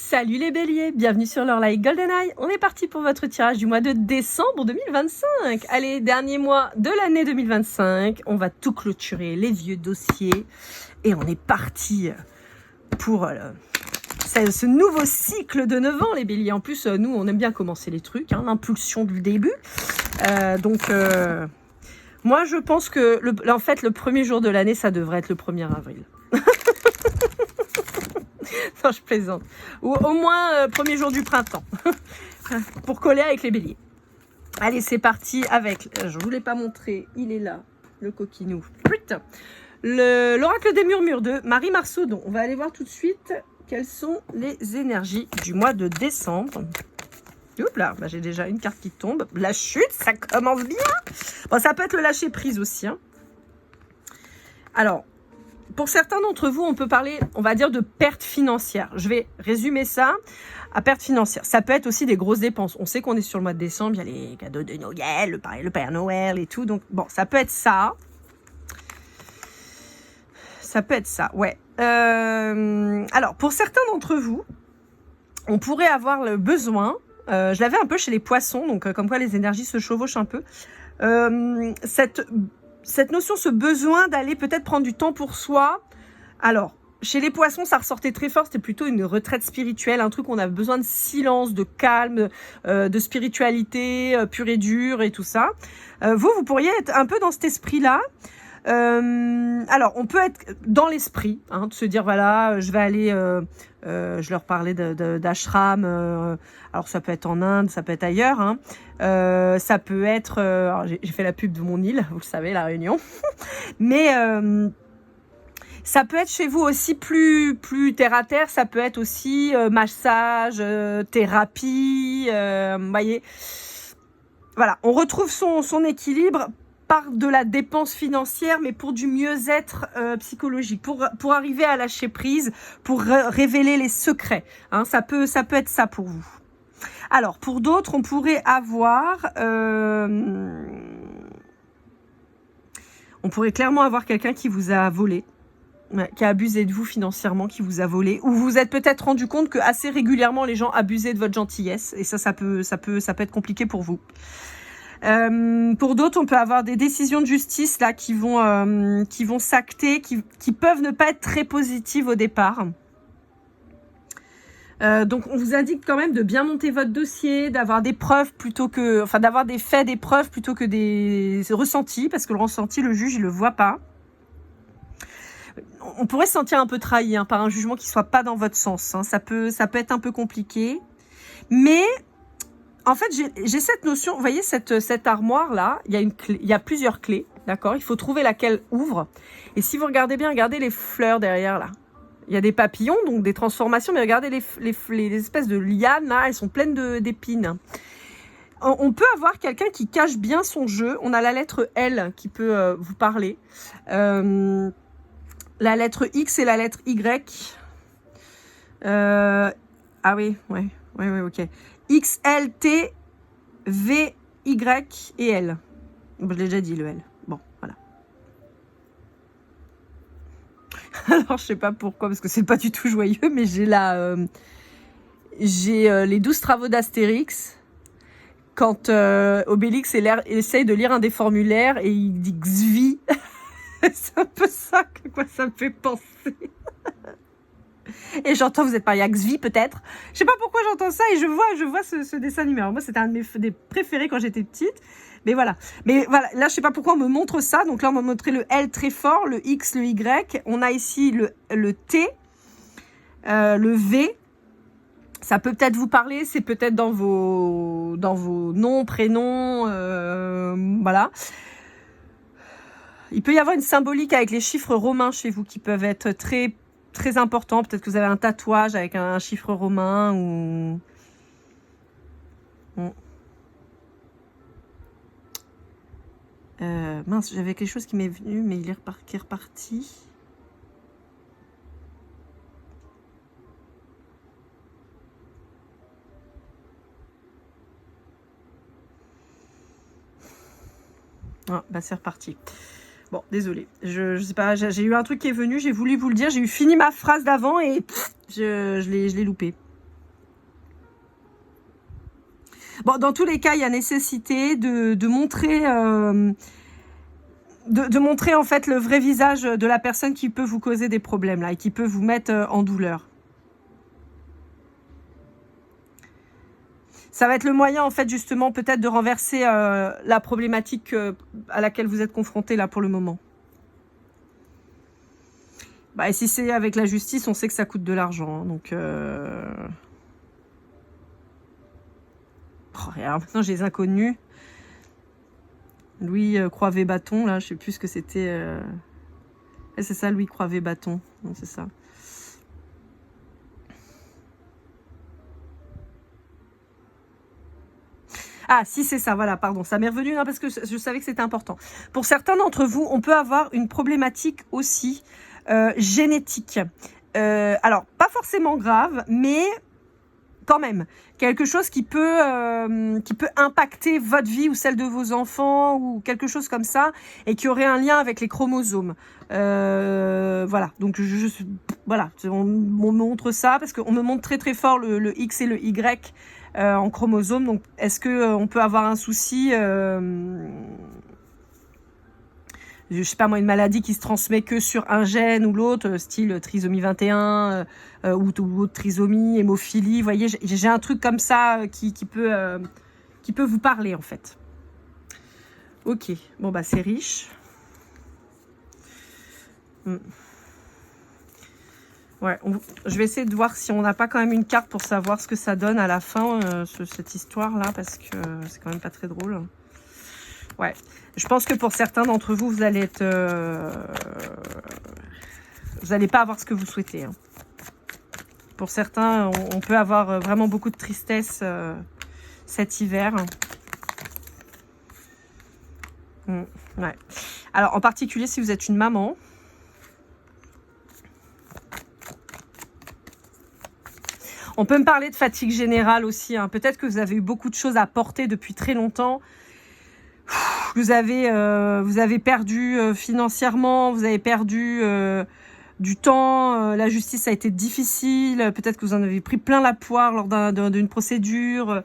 Salut les béliers, bienvenue sur leur like GoldenEye. On est parti pour votre tirage du mois de décembre 2025. Allez, dernier mois de l'année 2025. On va tout clôturer, les vieux dossiers. Et on est parti pour ce nouveau cycle de 9 ans, les béliers. En plus, nous, on aime bien commencer les trucs, hein, l'impulsion du début. Moi, je pense que en fait, le premier jour de l'année, ça devrait être le 1er avril. Non, je plaisante. Ou au moins premier jour du printemps. Pour coller avec les béliers. Allez, c'est parti avec... Je ne vous l'ai pas montré. Il est là, le coquinou. Putain. L'oracle des murmures de Marie Marsaudon. On va aller voir tout de suite quelles sont les énergies du mois de décembre. Oups là, j'ai déjà une carte qui tombe. La chute, ça commence bien. Bon, ça peut être le lâcher prise aussi. Hein. Alors... Pour certains d'entre vous, on peut parler, on va dire, de perte financière. Je vais résumer ça à perte financière. Ça peut être aussi des grosses dépenses. On sait qu'on est sur le mois de décembre, il y a les cadeaux de Noël, le Père Noël et tout. Donc, bon, ça peut être ça. Ça peut être ça, ouais. Alors, pour certains d'entre vous, on pourrait avoir le besoin, je l'avais un peu chez les poissons, donc comme quoi les énergies se chevauchent un peu, cette notion, ce besoin d'aller peut-être prendre du temps pour soi. Alors, chez les poissons, ça ressortait très fort. C'était plutôt une retraite spirituelle, un truc où on a besoin de silence, de calme, de spiritualité pure et dure et tout ça. Vous pourriez être un peu dans cet esprit-là. Alors, on peut être dans l'esprit, hein, de se dire, voilà, je vais aller... je leur parlais d'ashram, alors ça peut être en Inde, ça peut être ailleurs, hein. Ça peut être... j'ai fait la pub de mon île, vous le savez, La Réunion. Mais ça peut être chez vous aussi plus terre à terre, ça peut être aussi massage, thérapie, vous voyez. Voilà, on retrouve son équilibre par de la dépense financière, mais pour du mieux-être psychologique, pour arriver à lâcher prise, pour révéler les secrets. Hein, ça peut être ça pour vous. Alors, pour d'autres, on pourrait avoir... on pourrait clairement avoir quelqu'un qui vous a volé, qui a abusé de vous financièrement, qui vous a volé, ou vous vous êtes peut-être rendu compte que assez régulièrement, les gens abusaient de votre gentillesse, et ça peut être compliqué pour vous. Pour d'autres, on peut avoir des décisions de justice là qui vont s'acter, qui peuvent ne pas être très positives au départ. Donc, on vous indique quand même de bien monter votre dossier, d'avoir des preuves d'avoir des faits, des preuves plutôt que des ressentis, parce que le ressenti, le juge, il le voit pas. On pourrait se sentir un peu trahi par un jugement qui soit pas dans votre sens. Hein. Ça peut être un peu compliqué, mais en fait, j'ai cette notion, vous voyez, cette armoire-là, il y a plusieurs clés, d'accord? Il faut trouver laquelle ouvre. Et si vous regardez bien, regardez les fleurs derrière, là. Il y a des papillons, donc des transformations, mais regardez les espèces de lianes, là, elles sont pleines d'épines. On peut avoir quelqu'un qui cache bien son jeu. On a la lettre L qui peut vous parler. La lettre X et la lettre Y. Ah oui, ouais, ok. X, L, T, V, Y et L. Bon, je l'ai déjà dit, le L. Bon, voilà. Alors, je sais pas pourquoi, parce que c'est pas du tout joyeux, mais j'ai les 12 travaux d'Astérix. Quand Obélix essaye de lire un des formulaires et il dit Xvi. C'est un peu ça que quoi ça me fait penser. Et j'entends, vous êtes marié à Xvi peut-être. Je sais pas pourquoi j'entends ça et je vois ce dessin animé. Alors moi, c'était un de mes préférés quand j'étais petite. Mais voilà, là, je sais pas pourquoi on me montre ça. Donc là, on m'a montré le L très fort, le X, le Y. On a ici le T, le V. Ça peut peut-être vous parler. C'est peut-être dans vos noms, prénoms, voilà. Il peut y avoir une symbolique avec les chiffres romains chez vous qui peuvent être très très important. Peut-être que vous avez un tatouage avec un chiffre romain ou... mince, j'avais quelque chose qui m'est venu, mais qui est reparti. Ah, bah c'est reparti. Bon, désolé. Je sais pas, j'ai eu un truc qui est venu, j'ai voulu vous le dire, j'ai eu fini ma phrase d'avant et je l'ai loupé. Bon, dans tous les cas, il y a nécessité de montrer... de montrer en fait le vrai visage de la personne qui peut vous causer des problèmes là et qui peut vous mettre en douleur. Ça va être le moyen en fait justement peut-être de renverser la problématique à laquelle vous êtes confronté là pour le moment. Bah, et si c'est avec la justice, on sait que ça coûte de l'argent, hein, donc oh, alors maintenant j'ai les inconnus. Louis Croivet-Bâton, là, je sais plus ce que c'était. C'est ça, Louis Croivet-Bâton. C'est ça. Ah, si, c'est ça, voilà, pardon. Ça m'est revenu, hein, parce que je savais que c'était important. Pour certains d'entre vous, on peut avoir une problématique aussi génétique. Alors, pas forcément grave, mais quand même, quelque chose qui peut impacter votre vie ou celle de vos enfants ou quelque chose comme ça et qui aurait un lien avec les chromosomes. Voilà, donc voilà, on me montre ça parce qu'on me montre très très fort le X et le Y en chromosomes. Donc, est-ce que on peut avoir un souci je sais pas moi, une maladie qui se transmet que sur un gène ou l'autre, style trisomie 21 ou autre trisomie, hémophilie, vous voyez, j'ai un truc comme ça qui peut vous parler en fait. Ok, bon bah c'est riche. Ouais, je vais essayer de voir si on n'a pas quand même une carte pour savoir ce que ça donne à la fin, cette histoire-là, parce que c'est quand même pas très drôle. Ouais, je pense que pour certains d'entre vous, vous allez être... vous n'allez pas avoir ce que vous souhaitez. Hein. Pour certains, on peut avoir vraiment beaucoup de tristesse cet hiver. Ouais. Alors, en particulier, si vous êtes une maman... On peut me parler de fatigue générale aussi. Hein. Peut-être que vous avez eu beaucoup de choses à porter depuis très longtemps. Vous avez perdu financièrement, vous avez perdu du temps. La justice a été difficile. Peut-être que vous en avez pris plein la poire lors d'une procédure.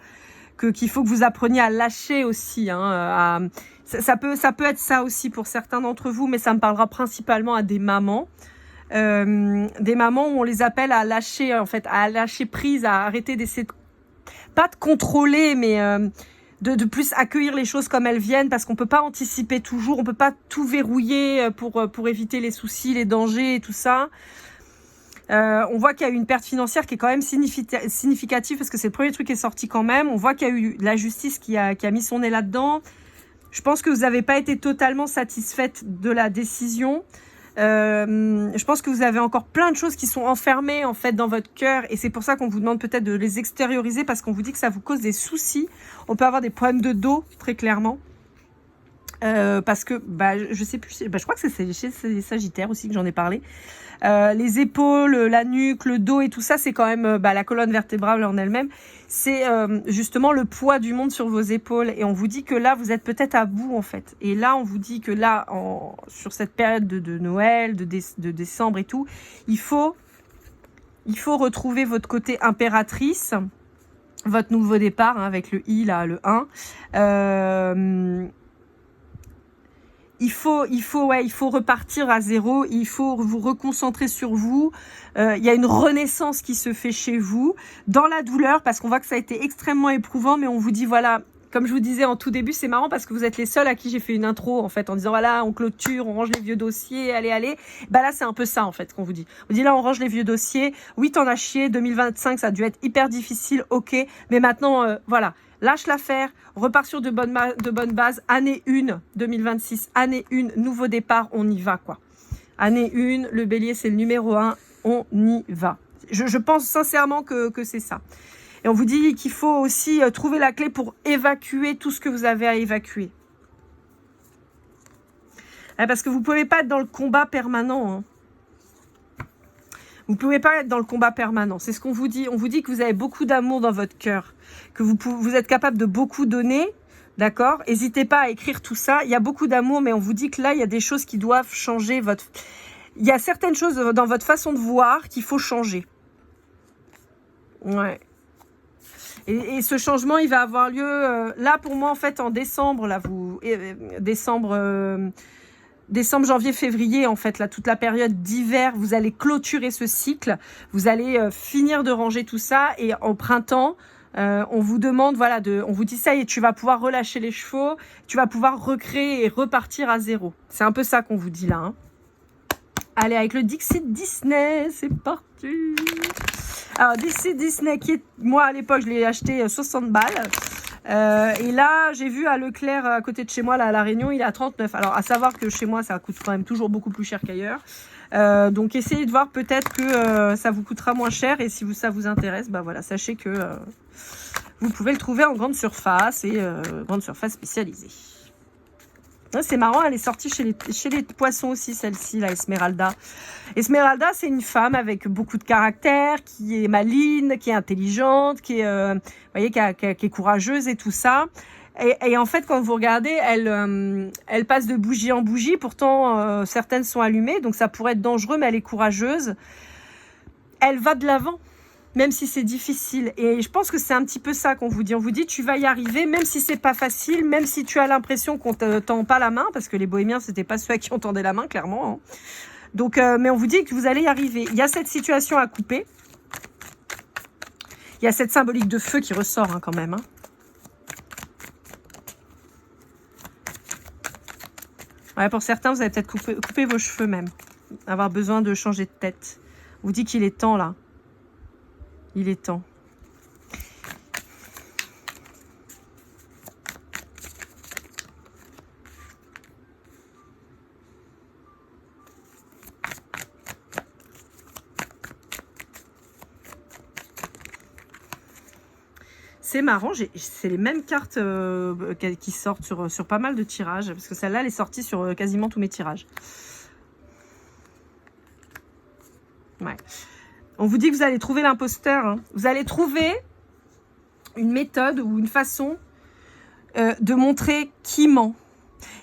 Qu'il faut que vous appreniez à lâcher aussi. Hein, ça peut être ça aussi pour certains d'entre vous, mais ça me parlera principalement à des mamans. Des mamans où on les appelle à lâcher en fait, à lâcher prise, à arrêter d'essayer pas de contrôler, mais de plus accueillir les choses comme elles viennent, parce qu'on peut pas anticiper toujours, on peut pas tout verrouiller pour éviter les soucis, les dangers et tout ça. On voit qu'il y a eu une perte financière qui est quand même significative, parce que c'est le premier truc qui est sorti quand même. On voit qu'il y a eu la justice qui a mis son nez là-dedans. Je pense que vous n'avez pas été totalement satisfaite de la décision. Je pense que vous avez encore plein de choses qui sont enfermées en fait dans votre cœur, et c'est pour ça qu'on vous demande peut-être de les extérioriser, parce qu'on vous dit que ça vous cause des soucis. On peut avoir des problèmes de dos très clairement, parce que je sais plus, je crois que c'est chez les Sagittaires aussi que j'en ai parlé. Les épaules, la nuque, le dos et tout ça, c'est quand même la colonne vertébrale en elle-même. C'est justement le poids du monde sur vos épaules. Et on vous dit que là, vous êtes peut-être à bout en fait. Et là, on vous dit que là, sur cette période de Noël, de décembre et tout, il faut retrouver votre côté impératrice, votre nouveau départ, hein, avec le I là, le 1. Il faut repartir à zéro. Il faut vous reconcentrer sur vous. Il y a une renaissance qui se fait chez vous dans la douleur, parce qu'on voit que ça a été extrêmement éprouvant. Mais on vous dit voilà, comme je vous disais en tout début, c'est marrant parce que vous êtes les seuls à qui j'ai fait une intro en fait, en disant voilà, on clôture, on range les vieux dossiers, allez. Là c'est un peu ça en fait qu'on vous dit. On dit là on range les vieux dossiers. Oui, t'en as chié. 2025 ça a dû être hyper difficile. Ok, mais maintenant voilà. Lâche l'affaire, repars sur de bonnes bases. Année 1, 2026, année 1, nouveau départ, on y va quoi. Année 1, le bélier c'est le numéro 1, on y va. Je pense sincèrement que c'est ça. Et on vous dit qu'il faut aussi trouver la clé pour évacuer tout ce que vous avez à évacuer. Parce que vous ne pouvez pas être dans le combat permanent. Hein. Vous ne pouvez pas être dans le combat permanent. C'est ce qu'on vous dit. On vous dit que vous avez beaucoup d'amour dans votre cœur, que vous êtes capable de beaucoup donner, d'accord ? N'hésitez pas à écrire tout ça. Il y a beaucoup d'amour, mais on vous dit que là, il y a des choses qui doivent changer. Il y a certaines choses dans votre façon de voir qu'il faut changer. Ouais. Et ce changement, il va avoir lieu là pour moi en fait en décembre. Là, décembre, janvier, février, en fait, là, toute la période d'hiver, vous allez clôturer ce cycle, vous allez finir de ranger tout ça, et en printemps, on vous demande, voilà, on vous dit ça, et tu vas pouvoir relâcher les chevaux, tu vas pouvoir recréer et repartir à zéro. C'est un peu ça qu'on vous dit là. Hein. Allez, avec le Dixit Disney, c'est parti. Alors, Dixit Disney, qui est, moi, à l'époque, je l'ai acheté 60 balles. Et là, j'ai vu à Leclerc, à côté de chez moi, là, à La Réunion, il est à 39. Alors, à savoir que chez moi, ça coûte quand même toujours beaucoup plus cher qu'ailleurs. Donc, essayez de voir peut-être que ça vous coûtera moins cher. Et si ça vous intéresse, bah voilà, sachez que vous pouvez le trouver en grande surface et grande surface spécialisée. C'est marrant, elle est sortie chez les poissons aussi, celle-ci, la Esmeralda. Esmeralda, c'est une femme avec beaucoup de caractère, qui est maligne, qui est intelligente, qui est, vous voyez, qui est courageuse et tout ça. Et en fait, quand vous regardez, elle passe de bougie en bougie. Pourtant, certaines sont allumées, donc ça pourrait être dangereux, mais elle est courageuse. Elle va de l'avant. Même si c'est difficile. Et je pense que c'est un petit peu ça qu'on vous dit. On vous dit, tu vas y arriver, même si c'est pas facile, même si tu as l'impression qu'on te tend pas la main, parce que les bohémiens, c'était pas ceux à qui on tendait la main, clairement. Hein. Donc, mais on vous dit que vous allez y arriver. Il y a cette situation à couper. Il y a cette symbolique de feu qui ressort hein, quand même. Hein. Ouais, pour certains, vous allez peut-être couper vos cheveux même. Avoir besoin de changer de tête. On vous dit qu'il est temps là. Il est temps. C'est marrant, c'est les mêmes cartes qui sortent sur pas mal de tirages, parce que celle-là, elle est sortie sur quasiment tous mes tirages. Ouais. On vous dit que vous allez trouver l'imposteur. Hein. Vous allez trouver une méthode ou une façon de montrer qui ment.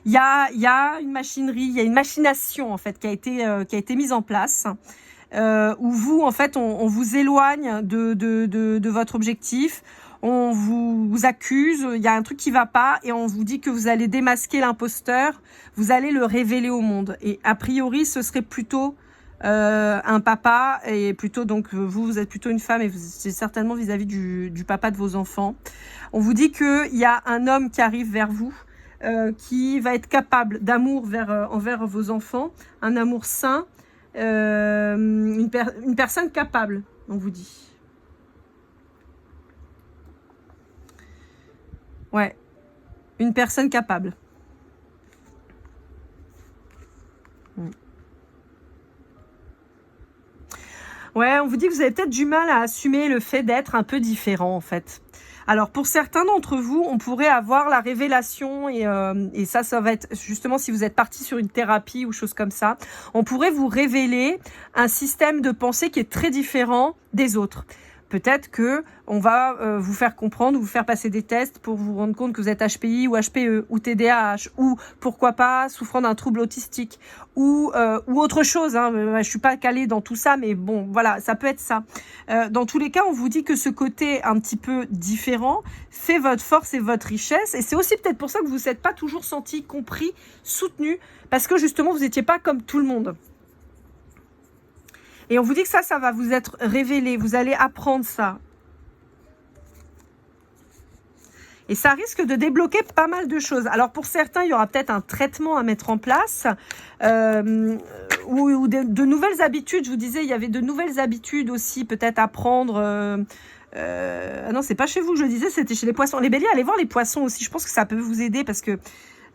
Il y a une machinerie, il y a une machination en fait qui a été mise en place où vous en fait on vous éloigne de votre objectif. On vous accuse, il y a un truc qui va pas et on vous dit que vous allez démasquer l'imposteur, vous allez le révéler au monde. Et a priori, ce serait plutôt un papa et plutôt donc vous êtes plutôt une femme et c'est certainement vis-à-vis du papa de vos enfants. On vous dit qu'il y a un homme qui arrive vers vous qui va être capable d'amour envers vos enfants, un amour sain, une personne capable, on vous dit. Ouais, une personne capable. Ouais, on vous dit que vous avez peut-être du mal à assumer le fait d'être un peu différent, en fait. Alors, pour certains d'entre vous, on pourrait avoir la révélation, et ça va être justement si vous êtes parti sur une thérapie ou chose comme ça, on pourrait vous révéler un système de pensée qui est très différent des autres. Peut-être que on va vous faire comprendre, vous faire passer des tests pour vous rendre compte que vous êtes HPI ou HPE ou TDAH ou pourquoi pas souffrant d'un trouble autistique ou autre chose. Hein. Je suis pas calée dans tout ça, mais bon, voilà, ça peut être ça. Dans tous les cas, on vous dit que ce côté un petit peu différent fait votre force et votre richesse. Et c'est aussi peut-être pour ça que vous vous êtes pas toujours senti compris, soutenu, parce que justement, vous étiez pas comme tout le monde. Et on vous dit que ça va vous être révélé. Vous allez apprendre ça. Et ça risque de débloquer pas mal de choses. Alors, pour certains, il y aura peut-être un traitement à mettre en place. Ou de nouvelles habitudes. Je vous disais, il y avait de nouvelles habitudes aussi, peut-être à prendre. Non, c'est pas chez vous que je disais, c'était chez les poissons. Les béliers, allez voir les poissons aussi. Je pense que ça peut vous aider parce que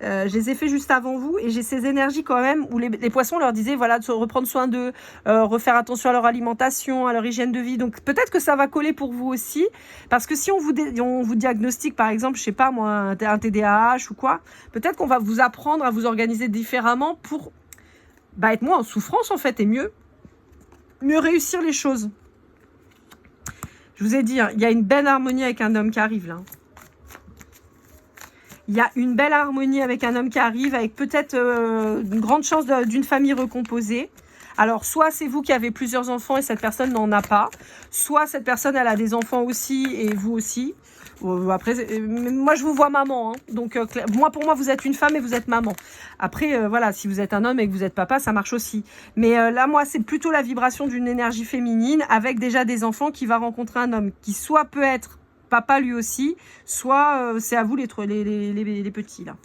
je les ai fait juste avant vous et j'ai ces énergies quand même où les poissons leur disaient voilà de se reprendre soin d'eux, refaire attention à leur alimentation, à leur hygiène de vie. Donc peut-être que ça va coller pour vous aussi parce que si on vous diagnostique par exemple, je sais pas moi, un TDAH ou quoi, peut-être qu'on va vous apprendre à vous organiser différemment pour être moins en souffrance en fait et mieux réussir les choses. Je vous ai dit, hein, il y a une belle harmonie avec un homme qui arrive là. Il y a une belle harmonie avec un homme qui arrive, avec peut-être une grande chance d'une famille recomposée. Alors, soit c'est vous qui avez plusieurs enfants et cette personne n'en a pas. Soit cette personne, elle a des enfants aussi et vous aussi. Après, moi, je vous vois maman. Hein. Donc, pour moi, vous êtes une femme et vous êtes maman. Après, voilà, si vous êtes un homme et que vous êtes papa, ça marche aussi. Mais là, moi, c'est plutôt la vibration d'une énergie féminine avec déjà des enfants qui va rencontrer un homme qui soit peut être papa lui aussi, soit c'est à vous les petits, là.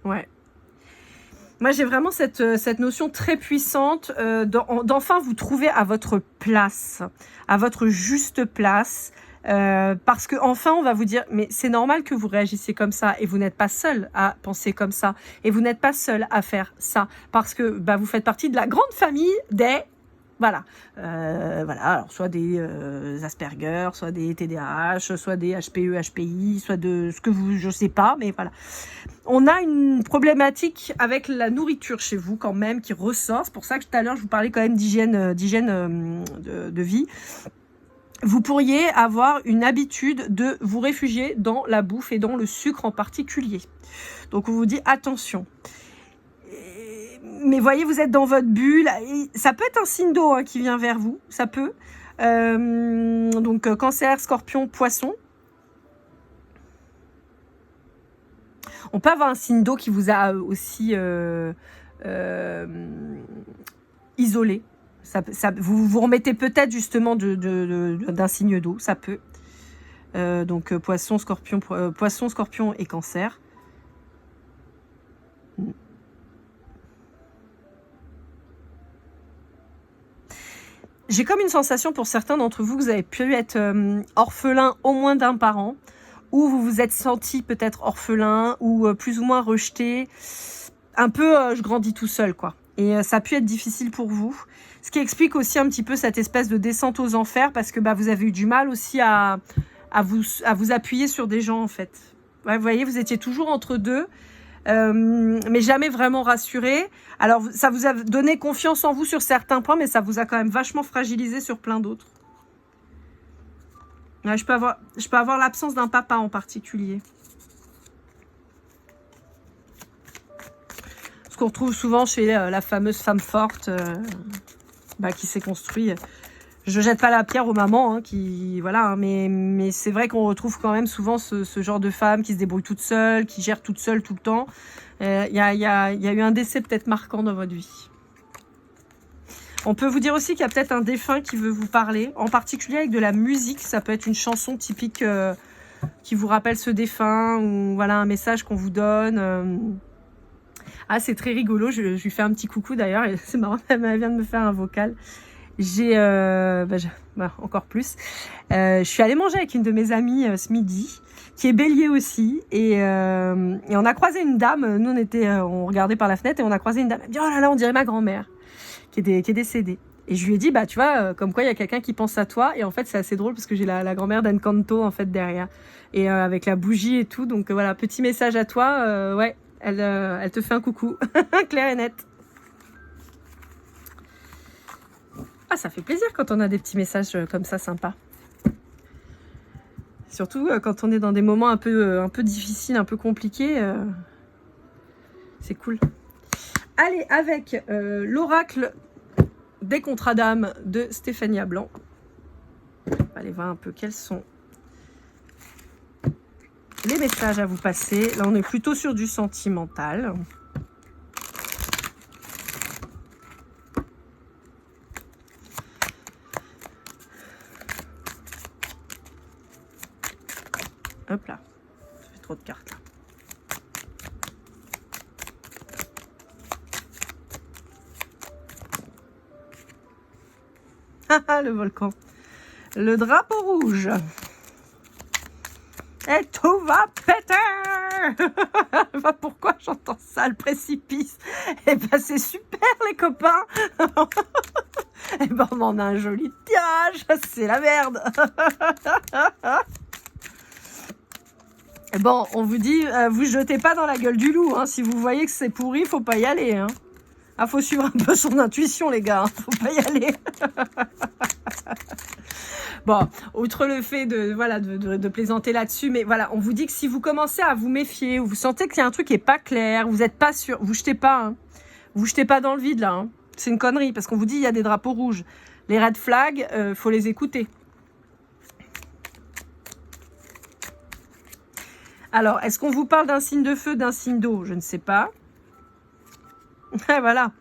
Ouais. Moi, j'ai vraiment cette notion très puissante d'enfin vous trouver à votre place, à votre juste place. Parce que enfin, on va vous dire, mais c'est normal que vous réagissiez comme ça et vous n'êtes pas seul à penser comme ça et vous n'êtes pas seul à faire ça parce que bah, vous faites partie de la grande famille des... Voilà, voilà. Alors soit des Asperger, soit des TDAH, soit des HPE, HPI, soit de ce que vous, je sais pas, mais voilà. On a une problématique avec la nourriture chez vous quand même qui ressort. C'est pour ça que tout à l'heure je vous parlais quand même d'hygiène, de vie. Vous pourriez avoir une habitude de vous réfugier dans la bouffe et dans le sucre en particulier. Donc on vous dit attention. Mais voyez, vous êtes dans votre bulle. Ça peut être un signe d'eau hein, qui vient vers vous. Ça peut. Donc, cancer, scorpion, poisson. On peut avoir un signe d'eau qui vous a aussi isolé. Vous vous remettez peut-être justement d'un signe d'eau. Ça peut. Donc, poisson, scorpion et cancer. J'ai comme une sensation pour certains d'entre vous que vous avez pu être orphelin au moins d'un parent, ou vous vous êtes senti peut-être orphelin, ou plus ou moins rejeté, un peu je grandis tout seul quoi. Et ça a pu être difficile pour vous, ce qui explique aussi un petit peu cette espèce de descente aux enfers, parce que bah, vous avez eu du mal aussi à vous appuyer sur des gens en fait. Ouais, vous voyez, vous étiez toujours entre deux. Mais jamais vraiment rassuré. Alors, ça vous a donné confiance en vous sur certains points, mais ça vous a quand même vachement fragilisé sur plein d'autres. Ouais, je peux avoir l'absence d'un papa en particulier. Ce qu'on retrouve souvent chez la fameuse femme forte qui s'est construite. Je jette pas la pierre aux mamans, hein, qui voilà, hein, mais c'est vrai qu'on retrouve quand même souvent ce genre de femme qui se débrouille toute seule, qui gère toute seule tout le temps. Il y a eu un décès peut-être marquant dans votre vie. On peut vous dire aussi qu'il y a peut-être un défunt qui veut vous parler, en particulier avec de la musique. Ça peut être une chanson typique qui vous rappelle ce défunt, ou voilà un message qu'on vous donne. Ah, c'est très rigolo. Je lui fais un petit coucou d'ailleurs. C'est marrant, elle vient de me faire un vocal. J'ai encore plus. Je suis allée manger avec une de mes amies ce midi, qui est bélier aussi, et on a croisé une dame. Nous on regardait par la fenêtre et on a croisé une dame. Elle me dit oh là là, on dirait ma grand-mère qui est décédée. Et je lui ai dit bah tu vois comme quoi il y a quelqu'un qui pense à toi. Et en fait c'est assez drôle parce que j'ai la grand-mère d'Encanto en fait derrière et avec la bougie et tout. Donc voilà, petit message à toi. Ouais, elle te fait un coucou clair et net. Ah, ça fait plaisir quand on a des petits messages comme ça, sympa. Surtout quand on est dans des moments un peu difficiles, un peu compliqués. C'est cool. Allez, avec l'oracle des contrats d'âme de Stéphania Blanc. On va aller voir un peu quels sont les messages à vous passer. Là, on est plutôt sur du sentimental. Hop là, ça fait trop de cartes là. Ah, le volcan. Le drapeau rouge. Et tout va péter. Pourquoi j'entends ça, le précipice? Eh ben c'est super les copains. Eh ben on en a un joli tirage. C'est la merde. Bon, on vous dit, vous jetez pas dans la gueule du loup. Hein. Si vous voyez que c'est pourri, faut pas y aller. Hein. Ah, faut suivre un peu son intuition, les gars. Hein. Faut pas y aller. Bon, outre le fait de plaisanter là-dessus, mais voilà, on vous dit que si vous commencez à vous méfier, ou vous sentez qu'il y a un truc qui est pas clair, vous n'êtes pas sûr, vous jetez pas, hein. Vous jetez pas dans le vide là, hein. C'est une connerie, parce qu'on vous dit il y a des drapeaux rouges. Les red flags, faut les écouter. Alors, est-ce qu'on vous parle d'un signe de feu, d'un signe d'eau? Je ne sais pas. Voilà.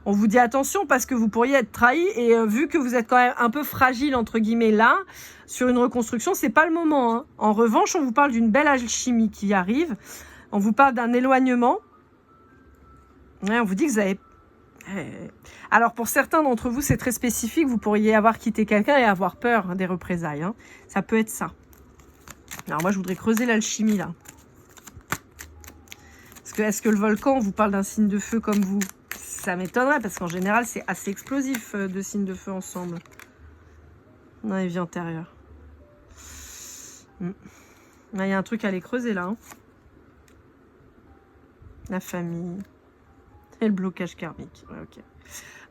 On vous dit attention parce que vous pourriez être trahi et vu que vous êtes quand même un peu fragile entre guillemets là, sur une reconstruction, c'est pas le moment, hein. En revanche, on vous parle d'une belle alchimie qui arrive. On vous parle d'un éloignement. Ouais, on vous dit que vous avez... Alors pour certains d'entre vous, c'est très spécifique. Vous pourriez avoir quitté quelqu'un et avoir peur, hein, des représailles, hein. Ça peut être ça. Alors moi, je voudrais creuser l'alchimie là. Parce que est-ce que le volcan vous parle d'un signe de feu comme vous? Ça m'étonnerait parce qu'en général, c'est assez explosif de signes de feu ensemble. Dans les vies antérieures. Il y a un truc à aller creuser là, hein. La famille. Et le blocage karmique. Ouais, ok.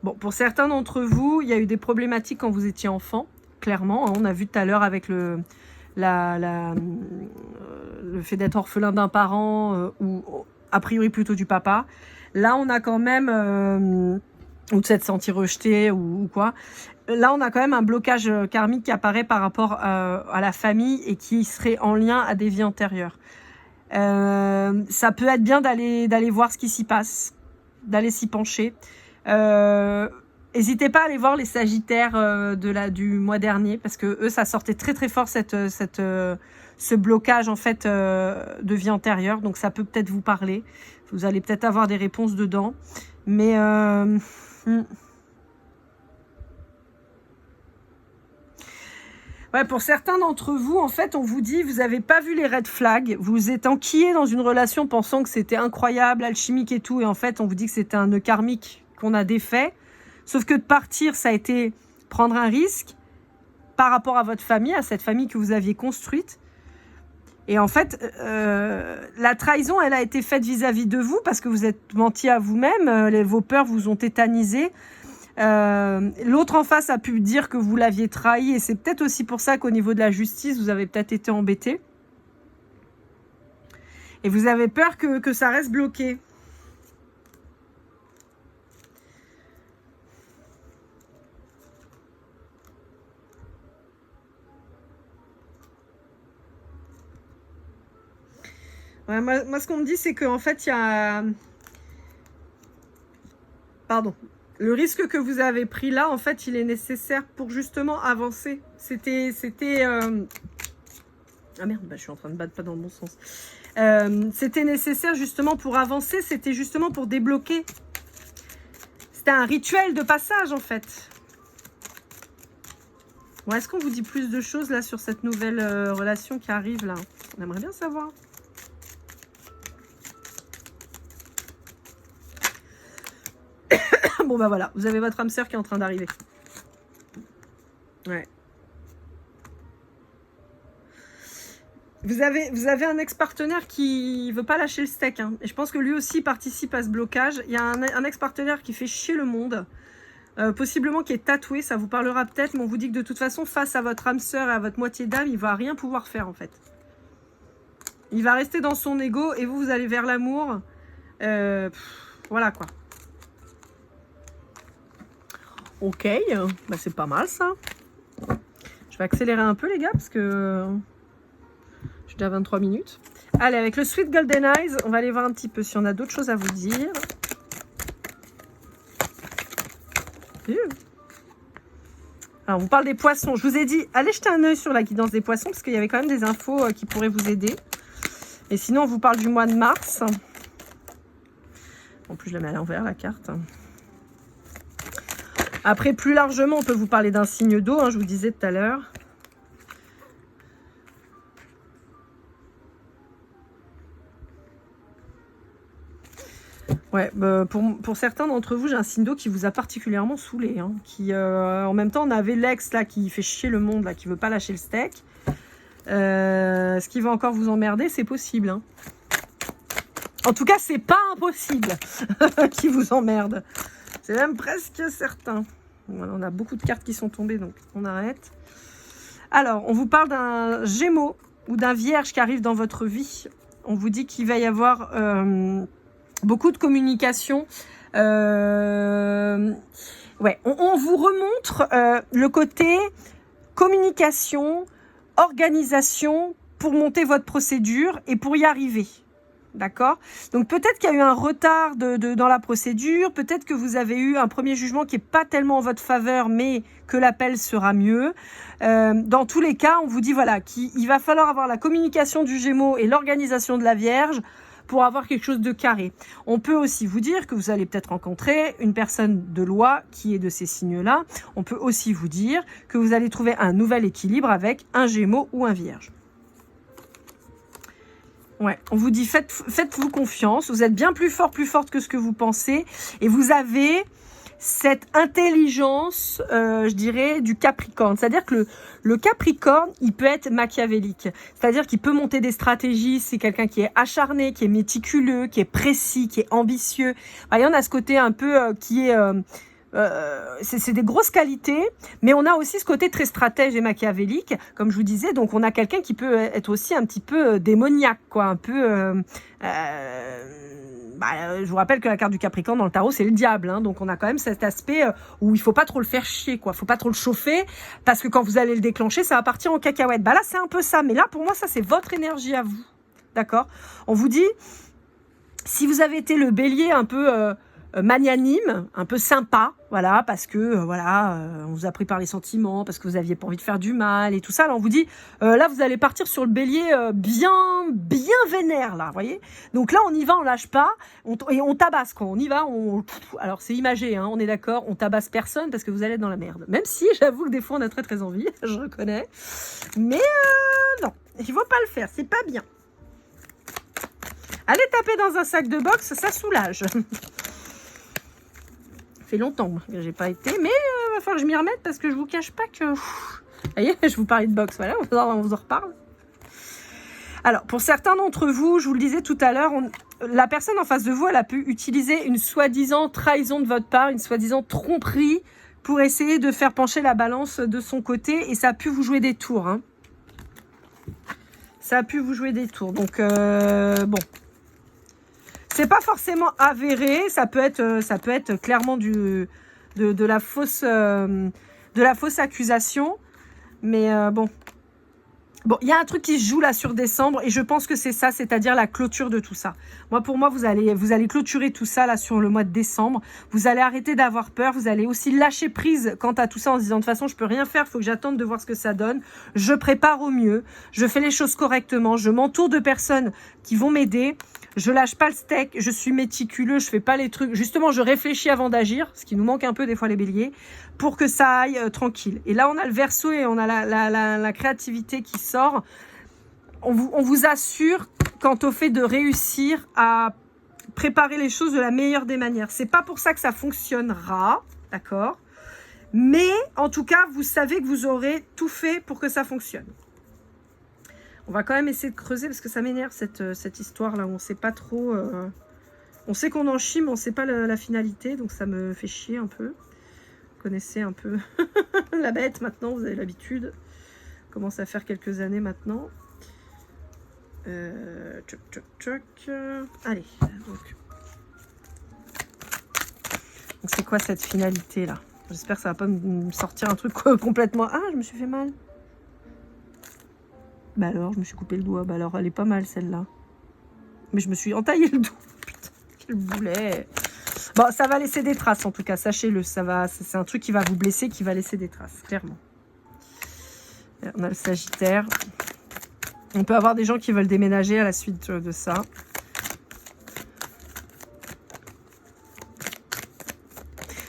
Bon, pour certains d'entre vous, il y a eu des problématiques quand vous étiez enfant. Clairement, hein, on a vu tout à l'heure avec le fait d'être orphelin d'un parent ou a priori plutôt du papa. Là, on a quand même, ou de s'être senti rejeté ou quoi. Là, on a quand même un blocage karmique qui apparaît par rapport à la famille et qui serait en lien à des vies antérieures. Ça peut être bien d'aller voir ce qui s'y passe, d'aller s'y pencher. N'hésitez pas à aller voir les Sagittaires du mois dernier parce que eux, ça sortait très très fort ce blocage en fait de vie antérieure. Donc ça peut peut-être vous parler. Vous allez peut-être avoir des réponses dedans. Mais ouais, pour certains d'entre vous, en fait, on vous dit, vous n'avez pas vu les red flags, vous êtes enquillé dans une relation pensant que c'était incroyable, alchimique et tout, et en fait, on vous dit que c'était un nœud karmique qu'on a défait. Sauf que de partir, ça a été prendre un risque par rapport à votre famille, à cette famille que vous aviez construite. Et en fait, la trahison, elle a été faite vis-à-vis de vous parce que vous êtes menti à vous-même, vos peurs vous ont tétanisé. L'autre en face a pu dire que vous l'aviez trahi et c'est peut-être aussi pour ça qu'au niveau de la justice, vous avez peut-être été embêté. Et vous avez peur que ça reste bloqué. Ouais, moi, ce qu'on me dit, c'est qu'en fait, il y a... Pardon. Le risque que vous avez pris là, en fait, il est nécessaire pour justement avancer. C'était... Ah merde, je suis en train de battre pas dans le bon sens. C'était nécessaire justement pour avancer, c'était justement pour débloquer. C'était un rituel de passage, en fait. Bon, est-ce qu'on vous dit plus de choses là sur cette nouvelle relation qui arrive là? On aimerait bien savoir. Bon bah voilà, vous avez votre âme sœur qui est en train d'arriver. Ouais. Vous avez un ex-partenaire qui veut pas lâcher le steak, hein. Et je pense que lui aussi participe à ce blocage. Il y a un ex-partenaire qui fait chier le monde. Possiblement qui est tatoué, ça vous parlera peut-être, mais on vous dit que de toute façon, face à votre âme sœur et à votre moitié d'âme, il va rien pouvoir faire en fait. Il va rester dans son ego et vous allez vers l'amour. Voilà quoi. Ok, bah c'est pas mal ça. Je vais accélérer un peu les gars parce que je suis déjà à 23 minutes. Allez, avec le Sweet Golden Eyes, on va aller voir un petit peu si on a d'autres choses à vous dire. Alors, on vous parle des poissons. Je vous ai dit, allez jeter un œil sur la guidance des poissons parce qu'il y avait quand même des infos qui pourraient vous aider. Et sinon, on vous parle du mois de mars. En plus, je la mets à l'envers, la carte. Après, plus largement, on peut vous parler d'un signe d'eau, hein, je vous disais tout à l'heure. Ouais, pour certains d'entre vous, j'ai un signe d'eau qui vous a particulièrement saoulé. Hein, qui, en même temps, on avait l'ex là qui fait chier le monde, là, qui veut pas lâcher le steak. Ce qui va encore vous emmerder, c'est possible. Hein. En tout cas, c'est pas impossible qui vous emmerde. C'est même presque certain. Voilà, on a beaucoup de cartes qui sont tombées, donc on arrête. Alors, on vous parle d'un Gémeaux ou d'un Vierge qui arrive dans votre vie. On vous dit qu'il va y avoir beaucoup de communication. Ouais, on vous remontre le côté communication, organisation pour monter votre procédure et pour y arriver. D'accord? Donc peut-être qu'il y a eu un retard dans la procédure, peut-être que vous avez eu un premier jugement qui n'est pas tellement en votre faveur, mais que l'appel sera mieux. Dans tous les cas, on vous dit voilà qu'il va falloir avoir la communication du Gémeaux et l'organisation de la Vierge pour avoir quelque chose de carré. On peut aussi vous dire que vous allez peut-être rencontrer une personne de loi qui est de ces signes-là. On peut aussi vous dire que vous allez trouver un nouvel équilibre avec un Gémeaux ou un Vierge. Ouais, on vous dit faites-vous confiance, vous êtes bien plus forte que ce que vous pensez et vous avez cette intelligence, je dirais, du Capricorne. C'est-à-dire que le Capricorne, il peut être machiavélique. C'est-à-dire qu'il peut monter des stratégies, c'est quelqu'un qui est acharné, qui est méticuleux, qui est précis, qui est ambitieux. Enfin, il y en a ce côté un peu qui est... c'est des grosses qualités, mais on a aussi ce côté très stratège et machiavélique, comme je vous disais. Donc on a quelqu'un qui peut être aussi un petit peu démoniaque, quoi, un peu. Je vous rappelle que la carte du Capricorne dans le tarot, c'est le diable, hein, donc on a quand même cet aspect où il faut pas trop le faire chier, quoi. Faut pas trop le chauffer, parce que quand vous allez le déclencher, ça va partir en cacahuète. Bah là, c'est un peu ça, mais là, pour moi, ça c'est votre énergie à vous, d'accord? On vous dit, si vous avez été le Bélier un peu magnanime, un peu sympa, voilà, parce que on vous a pris par les sentiments, parce que vous aviez pas envie de faire du mal et tout ça. Là, on vous dit, là, vous allez partir sur le Bélier bien vénère, là, vous voyez. Donc là, on y va, on lâche pas, et on tabasse, quoi. On y va, alors c'est imagé, hein, on est d'accord, on tabasse personne parce que vous allez être dans la merde. Même si, j'avoue que des fois, on a très très envie, je reconnais, mais non, il faut pas le faire, c'est pas bien. Aller taper dans un sac de boxe, ça soulage. Fait longtemps que j'ai pas été, mais il va falloir que je m'y remette parce que je vous cache pas que... Vous voyez, je vous parlais de boxe, voilà, on vous en reparle. Alors, pour certains d'entre vous, je vous le disais tout à l'heure, la personne en face de vous, elle a pu utiliser une soi-disant trahison de votre part, une soi-disant tromperie pour essayer de faire pencher la balance de son côté, et ça a pu vous jouer des tours. Hein. Ça a pu vous jouer des tours, donc bon... C'est pas forcément avéré, ça peut être clairement de la fausse accusation, mais bon, il y a un truc qui se joue là sur décembre et je pense que c'est ça, c'est-à-dire la clôture de tout ça. Pour moi, vous allez clôturer tout ça là sur le mois de décembre. Vous allez arrêter d'avoir peur, vous allez aussi lâcher prise quant à tout ça en se disant de toute façon, je peux rien faire, il faut que j'attende de voir ce que ça donne. Je prépare au mieux, je fais les choses correctement, je m'entoure de personnes qui vont m'aider. Je lâche pas le steak, je suis méticuleux, je fais pas les trucs. Justement, je réfléchis avant d'agir, ce qui nous manque un peu des fois les béliers, pour que ça aille tranquille. Et là, on a le Verseau et on a la créativité qui sort. On vous assure quant au fait de réussir à préparer les choses de la meilleure des manières. C'est pas pour ça que ça fonctionnera, d'accord? Mais en tout cas, vous savez que vous aurez tout fait pour que ça fonctionne. On va quand même essayer de creuser parce que ça m'énerve cette histoire-là. On ne sait pas trop... On sait qu'on en chie, mais on ne sait pas la finalité. Donc ça me fait chier un peu. Vous connaissez un peu la bête maintenant, vous avez l'habitude. Commence à faire quelques années maintenant. Allez, donc c'est quoi cette finalité-là? J'espère que ça ne va pas me sortir un truc complètement... Ah, je me suis fait mal. Bah alors, je me suis coupé le doigt. Bah alors, elle est pas mal, celle-là. Mais je me suis entaillé le doigt. Putain, quel boulet. Bon, ça va laisser des traces, en tout cas. Sachez-le, c'est un truc qui va vous blesser, qui va laisser des traces, clairement. On a le Sagittaire. On peut avoir des gens qui veulent déménager à la suite de ça.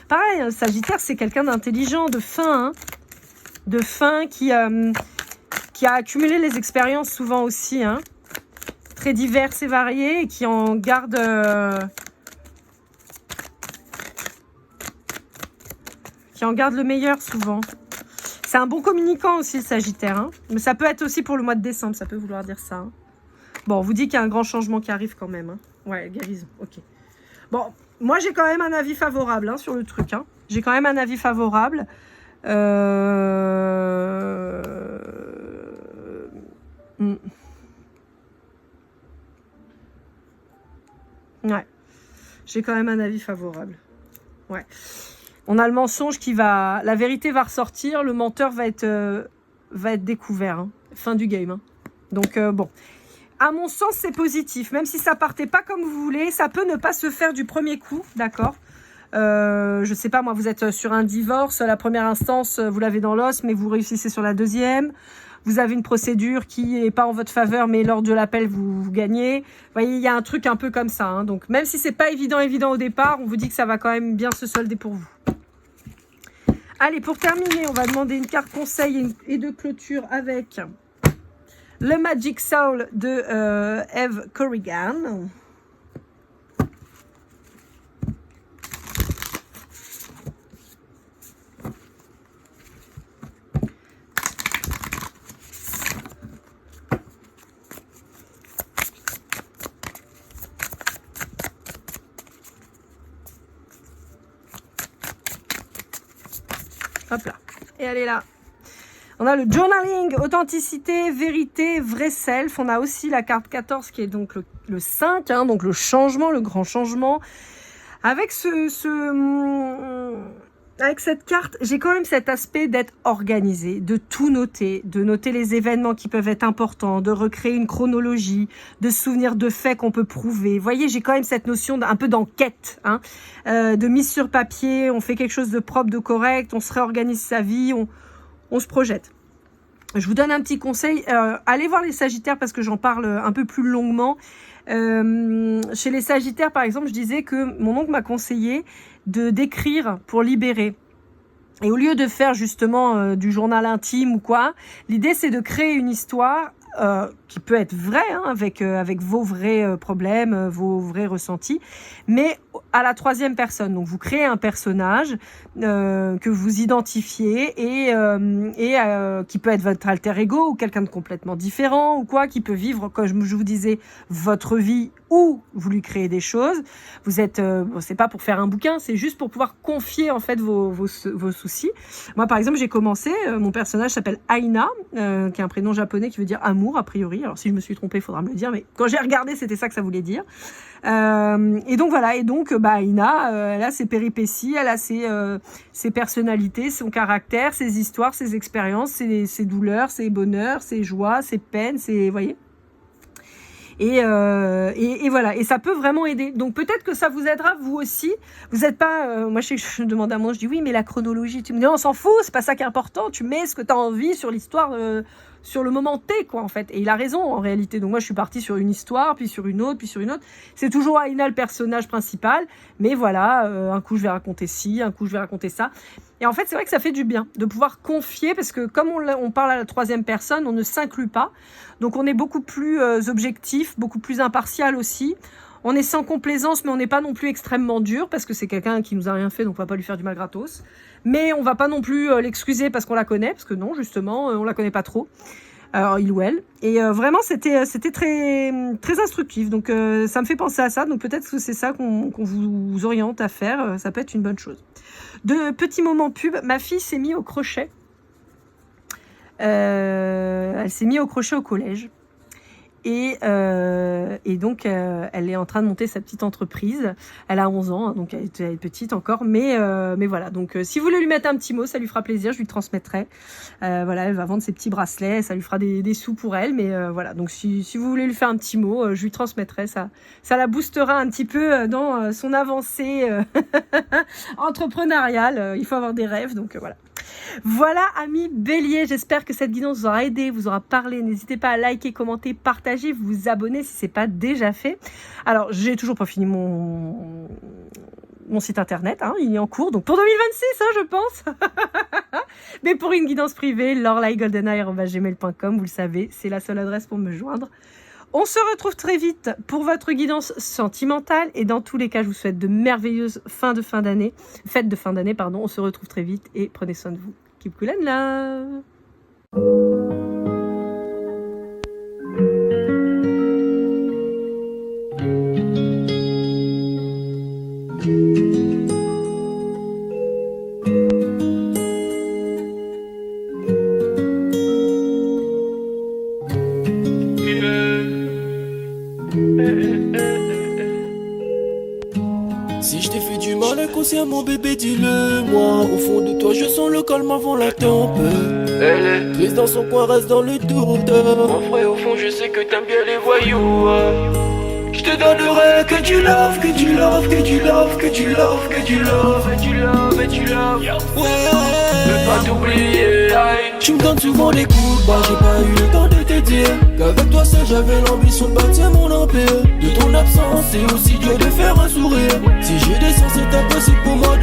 Pareil, le Sagittaire, c'est quelqu'un d'intelligent, de fin. Hein, de fin qui a accumulé les expériences souvent aussi, hein, très diverses et variées, et qui en garde le meilleur souvent. C'est un bon communicant aussi, le Sagittaire, hein, mais ça peut être aussi pour le mois de décembre, ça peut vouloir dire ça. Hein. Bon, on vous dit qu'il y a un grand changement qui arrive quand même. Hein. Ouais, guérison, ok. Bon, moi j'ai quand même un avis favorable hein, sur le truc. Hein. J'ai quand même un avis favorable. Mm. Ouais. J'ai quand même un avis favorable. Ouais. On a le mensonge qui va... La vérité va ressortir, le menteur va être découvert. Hein. Fin du game. Hein. Donc, bon. À mon sens, c'est positif. Même si ça partait pas comme vous voulez, ça peut ne pas se faire du premier coup, d'accord. Je sais pas, moi, vous êtes sur un divorce, la première instance, vous l'avez dans l'os, mais vous réussissez sur la deuxième. Vous avez une procédure qui est pas en votre faveur, mais lors de l'appel, vous gagnez. Vous voyez, il y a un truc un peu comme ça. Hein. Donc, même si c'est pas évident au départ, on vous dit que ça va quand même bien se solder pour vous. Allez, pour terminer, on va demander une carte conseil et de clôture avec le Magic Soul de Eve Corrigan. Hop là. Et elle est là. On a le journaling, authenticité, vérité, vrai self. On a aussi la carte 14 qui est donc le 5, hein, donc le changement, le grand changement. Avec avec cette carte, j'ai quand même cet aspect d'être organisé, de tout noter, de noter les événements qui peuvent être importants, de recréer une chronologie, de se souvenir de faits qu'on peut prouver. Vous voyez, j'ai quand même cette notion un peu d'enquête, hein, de mise sur papier. On fait quelque chose de propre, de correct, on se réorganise sa vie, on se projette. Je vous donne un petit conseil, allez voir les Sagittaires parce que j'en parle un peu plus longuement. Chez les Sagittaires, par exemple, je disais que mon oncle m'a conseillé de d'écrire pour libérer. Et au lieu de faire justement du journal intime ou quoi, l'idée c'est de créer une histoire qui peut être vraie, hein, avec vos vrais problèmes, vos vrais ressentis, mais à la troisième personne. Donc vous créez un personnage que vous identifiez et qui peut être votre alter ego ou quelqu'un de complètement différent ou quoi, qui peut vivre, comme je vous disais, votre vie ou vous lui créez des choses. Vous êtes, c'est pas pour faire un bouquin, c'est juste pour pouvoir confier en fait vos soucis. Moi par exemple j'ai commencé, mon personnage s'appelle Aina, qui est un prénom japonais qui veut dire amour a priori. Alors si je me suis trompée, il faudra me le dire, mais quand j'ai regardé c'était ça que ça voulait dire. Et donc voilà, et donc Aina, elle a ses péripéties, elle a ses personnalités, son caractère, ses histoires, ses expériences, ses douleurs, ses bonheurs, ses joies, ses peines, vous voyez. Et voilà, et ça peut vraiment aider. Donc peut-être que ça vous aidera vous aussi. Vous n'êtes pas, moi je sais que je demande à moi, je dis oui mais la chronologie, tu me dis on s'en fout, c'est pas ça qui est important, tu mets ce que tu as envie sur l'histoire, sur le moment T quoi en fait. Et il a raison en réalité. Donc moi je suis partie sur une histoire, puis sur une autre, puis sur une autre. C'est toujours Aina le personnage principal, mais voilà, un coup je vais raconter ci, un coup je vais raconter ça. Et en fait, c'est vrai que ça fait du bien de pouvoir confier, parce que comme on parle à la troisième personne, on ne s'inclut pas. Donc on est beaucoup plus objectif, beaucoup plus impartial aussi. On est sans complaisance, mais on n'est pas non plus extrêmement dur, parce que c'est quelqu'un qui nous a rien fait, donc on va pas lui faire du mal gratos. Mais on va pas non plus l'excuser parce qu'on la connaît, parce que non, justement, on la connaît pas trop. Alors, il ou elle. Et vraiment, c'était très, très instructif. Donc, ça me fait penser à ça. Donc, peut-être que c'est ça qu'on vous oriente à faire. Ça peut être une bonne chose. De petits moments pub, ma fille s'est mise au crochet. Elle s'est mise au crochet au collège. Et donc, elle est en train de monter sa petite entreprise. Elle a 11 ans, hein, donc elle est petite encore. Mais voilà, donc si vous voulez lui mettre un petit mot, ça lui fera plaisir, je lui transmettrai. Voilà, elle va vendre ses petits bracelets, ça lui fera des sous pour elle. Mais voilà, donc si vous voulez lui faire un petit mot, je lui transmettrai. Ça la boostera un petit peu dans son avancée entrepreneuriale. Il faut avoir des rêves, donc voilà. Voilà, amis béliers, j'espère que cette guidance vous aura aidé, vous aura parlé. N'hésitez pas à liker, commenter, partager, vous abonner si ce n'est pas déjà fait. Alors, j'ai toujours pas fini mon site internet, hein, il est en cours, donc pour 2026, hein, je pense. Mais pour une guidance privée, lorlaigoldeneye@gmail.com, vous le savez, c'est la seule adresse pour me joindre. On se retrouve très vite pour votre guidance sentimentale et dans tous les cas, je vous souhaite de merveilleuses fêtes de fin d'année, pardon. On se retrouve très vite et prenez soin de vous. Keep cool and love. fond de toi, je sens le calme avant la tempête. Elle est triste dans son coin, reste dans le tour d'heure. Mon frère, au fond, je sais que t'aimes bien les voyous. Je te donnerai que du love, que du love, que du love, que du love, que du love, et du love, et du love. Ouais, ne pas t'oublier. Tu me donnes souvent des coups de barre, j'ai pas eu le temps de te dire qu'avec toi seul j'avais l'ambition de bâtir mon empire. De ton absence, c'est aussi dur de faire un sourire. Si je descends, c'est impossible pour moi de